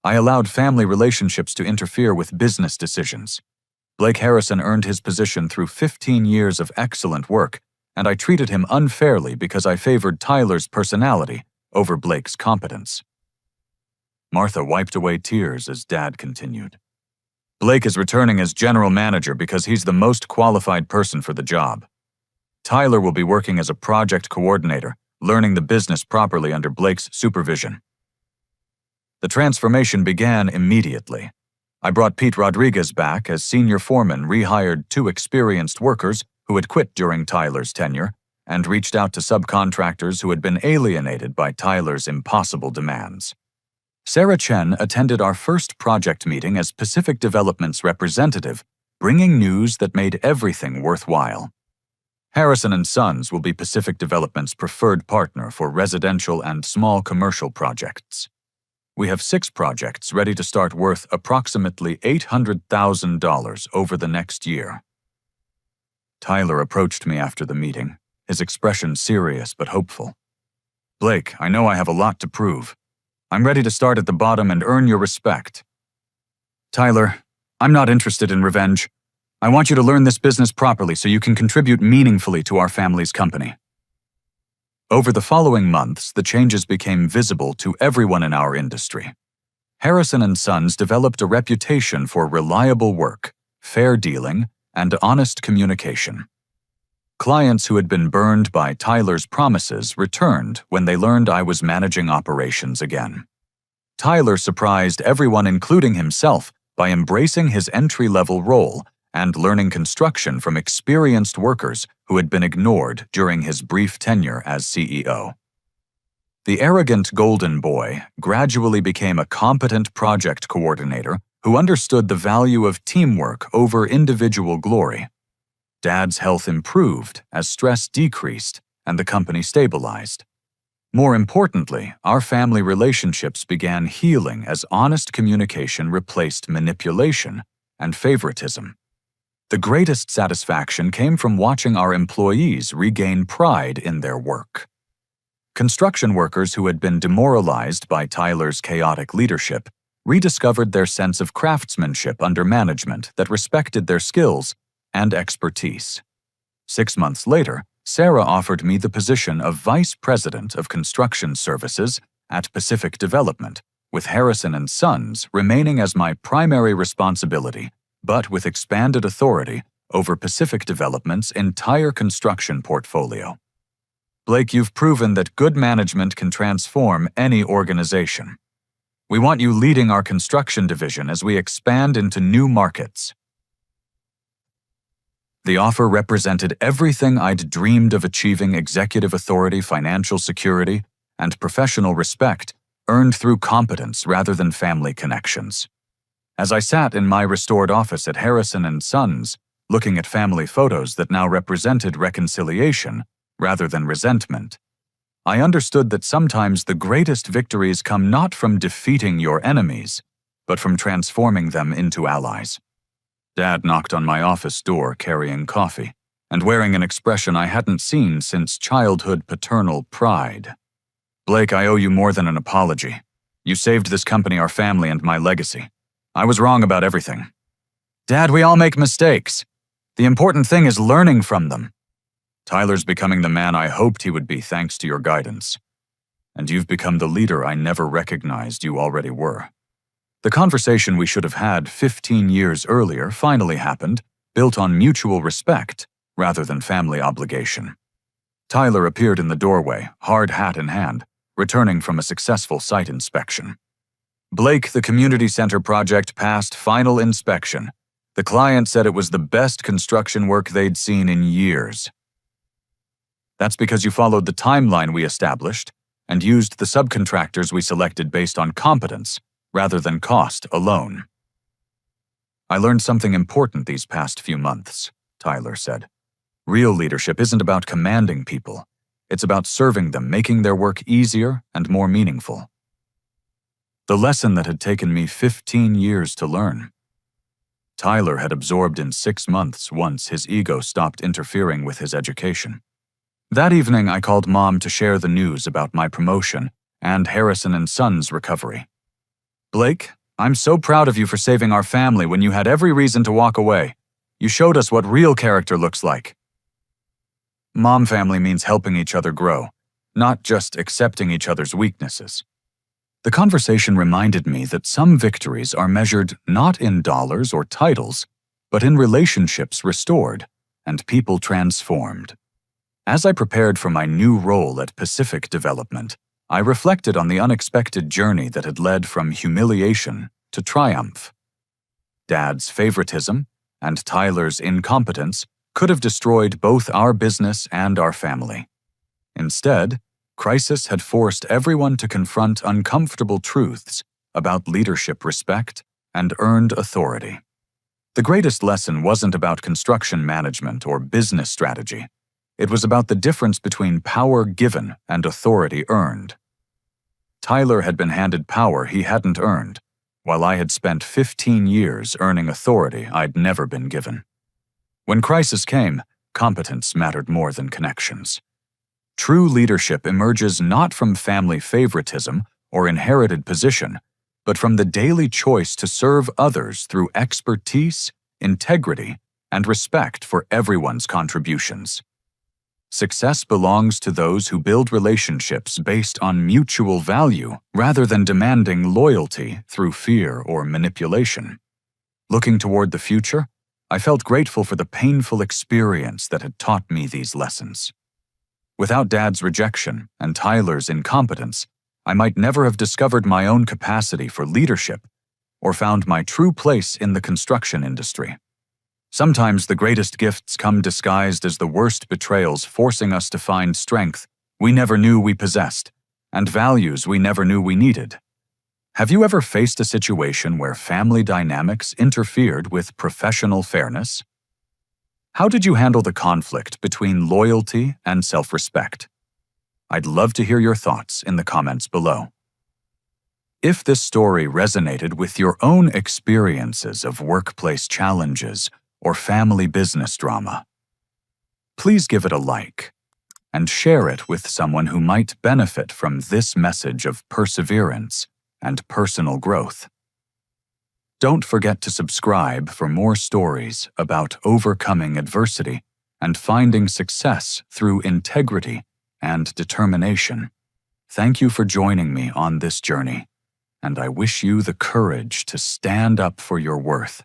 I allowed family relationships to interfere with business decisions. Blake Harrison earned his position through 15 years of excellent work, and I treated him unfairly because I favored Tyler's personality over Blake's competence. Martha wiped away tears as Dad continued. Blake is returning as general manager because he's the most qualified person for the job. Tyler will be working as a project coordinator, learning the business properly under Blake's supervision. The transformation began immediately. I brought Pete Rodriguez back as senior foreman, rehired 2 experienced workers who had quit during Tyler's tenure, and reached out to subcontractors who had been alienated by Tyler's impossible demands. Sarah Chen attended our first project meeting as Pacific Development's representative, bringing news that made everything worthwhile. Harrison & Sons will be Pacific Development's preferred partner for residential and small commercial projects. We have 6 projects ready to start worth approximately $800,000 over the next year. Tyler approached me after the meeting, his expression serious but hopeful. Blake, I know I have a lot to prove. I'm ready to start at the bottom and earn your respect. Tyler, I'm not interested in revenge. I want you to learn this business properly so you can contribute meaningfully to our family's company. Over the following months, the changes became visible to everyone in our industry. Harrison & Sons developed a reputation for reliable work, fair dealing, and honest communication. Clients who had been burned by Tyler's promises returned when they learned I was managing operations again. Tyler surprised everyone, including himself, by embracing his entry-level role and learning construction from experienced workers who had been ignored during his brief tenure as CEO. The arrogant golden boy gradually became a competent project coordinator who understood the value of teamwork over individual glory. Dad's health improved as stress decreased and the company stabilized. More importantly, our family relationships began healing as honest communication replaced manipulation and favoritism. The greatest satisfaction came from watching our employees regain pride in their work. Construction workers who had been demoralized by Tyler's chaotic leadership rediscovered their sense of craftsmanship under management that respected their skills and expertise. 6 months later, Sarah offered me the position of Vice President of Construction Services at Pacific Development, with Harrison & Sons remaining as my primary responsibility, but with expanded authority over Pacific Development's entire construction portfolio. Blake, you've proven that good management can transform any organization. We want you leading our construction division as we expand into new markets. The offer represented everything I'd dreamed of achieving: executive authority, financial security, and professional respect earned through competence rather than family connections. As I sat in my restored office at Harrison & Sons, looking at family photos that now represented reconciliation rather than resentment, I understood that sometimes the greatest victories come not from defeating your enemies, but from transforming them into allies. Dad knocked on my office door carrying coffee, and wearing an expression I hadn't seen since childhood paternal pride. Blake, I owe you more than an apology. You saved this company, our family, and my legacy. I was wrong about everything. Dad, we all make mistakes. The important thing is learning from them. Tyler's becoming the man I hoped he would be thanks to your guidance. And you've become the leader I never recognized you already were. The conversation we should have had 15 years earlier finally happened, built on mutual respect rather than family obligation. Tyler appeared in the doorway, hard hat in hand, returning from a successful site inspection. Blake, the community center project passed final inspection. The client said it was the best construction work they'd seen in years. That's because you followed the timeline we established and used the subcontractors we selected based on competence rather than cost alone. I learned something important these past few months, Tyler said. Real leadership isn't about commanding people. It's about serving them, making their work easier and more meaningful. The lesson that had taken me 15 years to learn. Tyler had absorbed in 6 months once his ego stopped interfering with his education. That evening, I called Mom to share the news about my promotion and Harrison & Sons' recovery. Blake, I'm so proud of you for saving our family when you had every reason to walk away. You showed us what real character looks like. Mom family means helping each other grow, not just accepting each other's weaknesses. The conversation reminded me that some victories are measured not in dollars or titles, but in relationships restored and people transformed. As I prepared for my new role at Pacific Development, I reflected on the unexpected journey that had led from humiliation to triumph. Dad's favoritism and Tyler's incompetence could have destroyed both our business and our family. Instead, crisis had forced everyone to confront uncomfortable truths about leadership respect and earned authority. The greatest lesson wasn't about construction management or business strategy. It was about the difference between power given and authority earned. Tyler had been handed power he hadn't earned, while I had spent 15 years earning authority I'd never been given. When crisis came, competence mattered more than connections. True leadership emerges not from family favoritism or inherited position, but from the daily choice to serve others through expertise, integrity, and respect for everyone's contributions. Success belongs to those who build relationships based on mutual value rather than demanding loyalty through fear or manipulation. Looking toward the future, I felt grateful for the painful experience that had taught me these lessons. Without Dad's rejection and Tyler's incompetence, I might never have discovered my own capacity for leadership or found my true place in the construction industry. Sometimes the greatest gifts come disguised as the worst betrayals, forcing us to find strength we never knew we possessed and values we never knew we needed. Have you ever faced a situation where family dynamics interfered with professional fairness? How did you handle the conflict between loyalty and self-respect? I'd love to hear your thoughts in the comments below. If this story resonated with your own experiences of workplace challenges or family business drama, please give it a like and share it with someone who might benefit from this message of perseverance and personal growth. Don't forget to subscribe for more stories about overcoming adversity and finding success through integrity and determination. Thank you for joining me on this journey, and I wish you the courage to stand up for your worth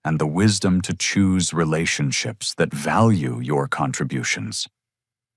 and the wisdom to choose relationships that value your contributions.